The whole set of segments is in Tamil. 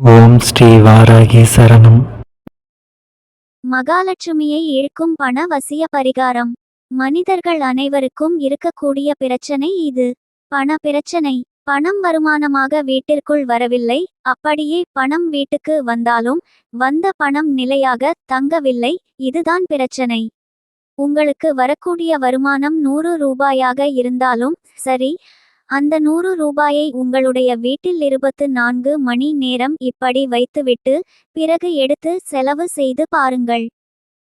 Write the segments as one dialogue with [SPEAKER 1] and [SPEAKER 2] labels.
[SPEAKER 1] ஓம் ஸ்ரீ வாராகி சரணம்.
[SPEAKER 2] மகாலட்சுமியை இழுக்கும் பண வசிய பரிகாரம். மனிதர்கள் அனைவருக்கும் இருக்கக்கூடிய பிரச்சனை இது. பண பிரச்சனை. பணம் வருமானமாக வீட்டிற்குள் வரவில்லை. அப்படியே பணம் வீட்டுக்கு வந்தாலும் வந்த பணம் நிலையாக தங்கவில்லை. இதுதான் பிரச்சனை. உங்களுக்கு வரக்கூடிய வருமானம் 100 ரூபாயாக இருந்தாலும் சரி, அந்த 100 ரூபாயை உங்களுடைய வீட்டில் 24 மணி நேரம் இப்படி வைத்துவிட்டு பிறகு எடுத்து செலவு செய்து பாருங்கள்.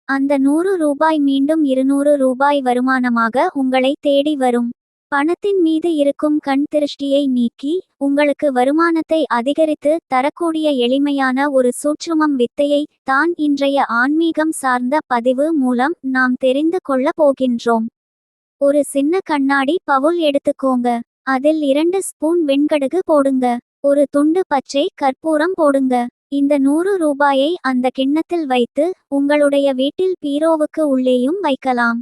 [SPEAKER 2] அந்த 100 ரூபாய் மீண்டும் 200 ரூபாய் வருமானமாக உங்களை தேடி வரும். பணத்தின் மீது இருக்கும் கண் திருஷ்டியை நீக்கி உங்களுக்கு வருமானத்தை அதிகரித்து தரக்கூடிய எளிமையான ஒரு சூட்சுமம் வித்தையை தான் இன்றைய ஆன்மீகம் சார்ந்த பதிவு மூலம் நாம் தெரிந்து கொள்ள போகின்றோம். ஒரு சின்ன கண்ணாடி பவுல் எடுத்துக்கோங்க. அதில் 2 ஸ்பூன் வெண்கடுகு போடுங்க. ஒரு துண்டு பச்சை கற்பூரம் போடுங்க. இந்த 100 ரூபாயை அந்த கிண்ணத்தில் வைத்து உங்களுடைய வீட்டில் பீரோவுக்கு உள்ளேயும் வைக்கலாம்.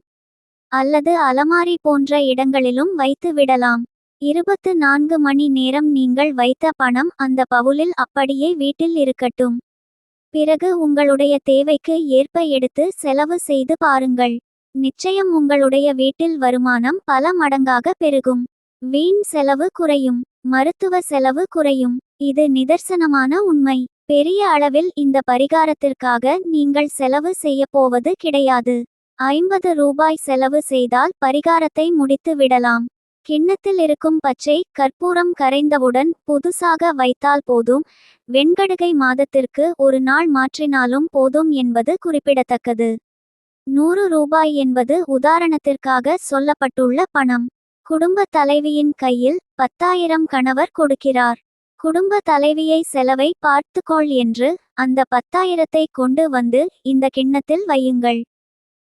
[SPEAKER 2] அல்லது அலமாரி போன்ற இடங்களிலும் வைத்து விடலாம். 24 மணி நேரம் நீங்கள் வைத்த பணம் அந்த பவுலில் அப்படியே வீட்டில் இருக்கட்டும். பிறகு உங்களுடைய தேவைக்கு ஏற்ப எடுத்து செலவு செய்து பாருங்கள். நிச்சயம் உங்களுடைய வீட்டில் வருமானம் பல மடங்காக பெருகும். வீண் செலவு குறையும். மருத்துவ செலவு குறையும். இது நிதர்சனமான உண்மை. பெரிய அளவில் இந்த பரிகாரத்திற்காக நீங்கள் செலவு செய்யப்போவது கிடையாது. 50 ரூபாய் செலவு செய்தால் பரிகாரத்தை முடித்து விடலாம். கிண்ணத்தில் இருக்கும் பச்சை கற்பூரம் கரைந்தவுடன் புதுசாக வைத்தால் போதும். வெண்கடுகை மாதத்திற்கு ஒரு நாள் மாற்றினாலும் போதும் என்பது குறிப்பிடத்தக்கது. 100 ரூபாய் என்பது உதாரணத்திற்காக சொல்லப்பட்டுள்ள பணம். குடும்ப தலைவியின் கையில் 10,000 கணவர் கொடுக்கிறார். குடும்ப தலைவியை செலவை பார்த்துக்கொள் என்று அந்த 10,000ஐ கொண்டு வந்து இந்த கிண்ணத்தில் வையுங்கள்.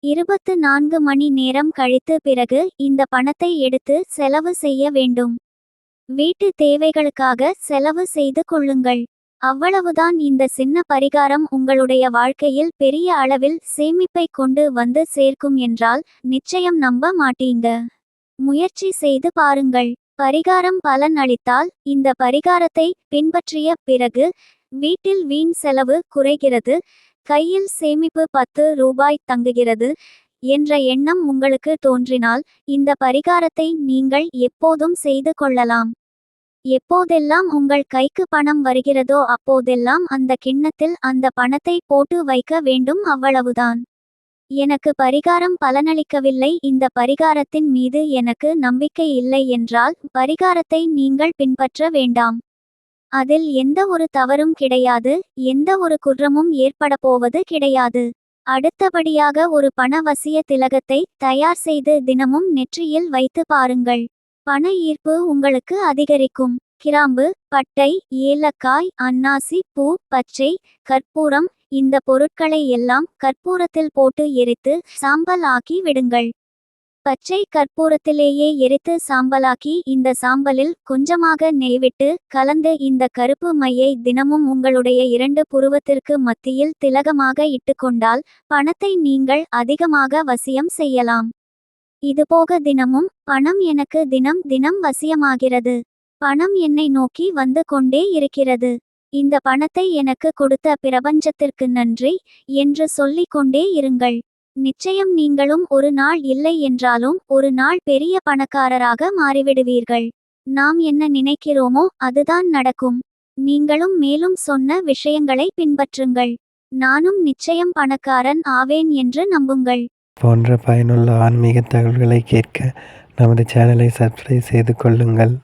[SPEAKER 2] 24 மணி நேரம் கழித்து பிறகு இந்த பணத்தை எடுத்து செலவு செய்ய வேண்டும். வீட்டு தேவைகளுக்காக செலவு செய்து கொள்ளுங்கள். அவ்வளவுதான். இந்த சின்ன பரிகாரம் உங்களுடைய வாழ்க்கையில் பெரிய அளவில் சேமிப்பை கொண்டு வந்து சேர்க்கும் என்றால் நிச்சயம் நம்ப மாட்டீங்க. முயற்சி செய்து பாருங்கள். பரிகாரம் பலன் அளித்தால் இந்த பரிகாரத்தை பின்பற்றிய பிறகு வீட்டில் வீண் செலவு குறைகிறது. கையில் சேமிப்பு 10 ரூபாய் தங்குகிறது என்ற எண்ணம் உங்களுக்கு தோன்றினால் இந்த பரிகாரத்தை நீங்கள் எப்போதும் செய்து கொள்ளலாம். எப்போதெல்லாம் உங்கள் கைக்கு பணம் வருகிறதோ அப்போதெல்லாம் அந்த கிண்ணத்தில் அந்த பணத்தை போட்டு வைக்க வேண்டும். அவ்வளவுதான். எனக்கு பரிகாரம் பலனளிக்கவில்லை, இந்த பரிகாரத்தின் மீது எனக்கு நம்பிக்கை இல்லை என்றால் பரிகாரத்தை நீங்கள் பின்பற்ற வேண்டாம். அதில் எந்த ஒரு தவறும் கிடையாது. எந்த ஒரு குற்றமும் ஏற்படப்போவது கிடையாது. அடுத்தபடியாக ஒரு பண வசிய திலகத்தை தயார் செய்து தினமும் நெற்றியில் வைத்து பாருங்கள். பண ஈர்ப்பு உங்களுக்கு அதிகரிக்கும். கிராம்பு, பட்டை, ஏலக்காய், அன்னாசி பூ, பச்சை கற்பூரம், இந்த பொருட்களை எல்லாம் கற்பூரத்தில் போட்டு எரித்து சாம்பல் ஆக்கி விடுங்கள். பச்சை கற்பூரத்திலேயே எரித்து சாம்பலாக்கி இந்த சாம்பலில் கொஞ்சமாக நெய்விட்டு கலந்து இந்த கருப்பு மையை தினமும் உங்களுடைய 2 புருவத்திற்கு மத்தியில் திலகமாக இட்டுக்கொண்டால் பணத்தை நீங்கள் அதிகமாக வசியம் செய்யலாம். இதுபோக தினமும் பணம் எனக்கு தினம் தினம் வசியமாகிறது. பணம் என்னை நோக்கி வந்து கொண்டே இருக்கிறது. இந்த பணத்தை எனக்கு கொடுத்த பிரபஞ்சத்திற்கு நன்றி என்று சொல்லிக் கொண்டே இருங்கள். நிச்சயம் நீங்களும் ஒரு நாள் இல்லை என்றாலும் ஒரு நாள் பெரிய பணக்காரராக மாறிவிடுவீர்கள். நாம் என்ன நினைக்கிறோமோ அதுதான் நடக்கும். நீங்களும் மேலும் சொன்ன விஷயங்களை பின்பற்றுங்கள். நானும் நிச்சயம் பணக்காரன் ஆவேன் என்று நம்புங்கள்.
[SPEAKER 1] போன்ற பயனுள்ள ஆன்மீக தகவல்களை கேட்க நமது சேனலை சப்ஸ்கிரைப் செய்து கொள்ளுங்கள்.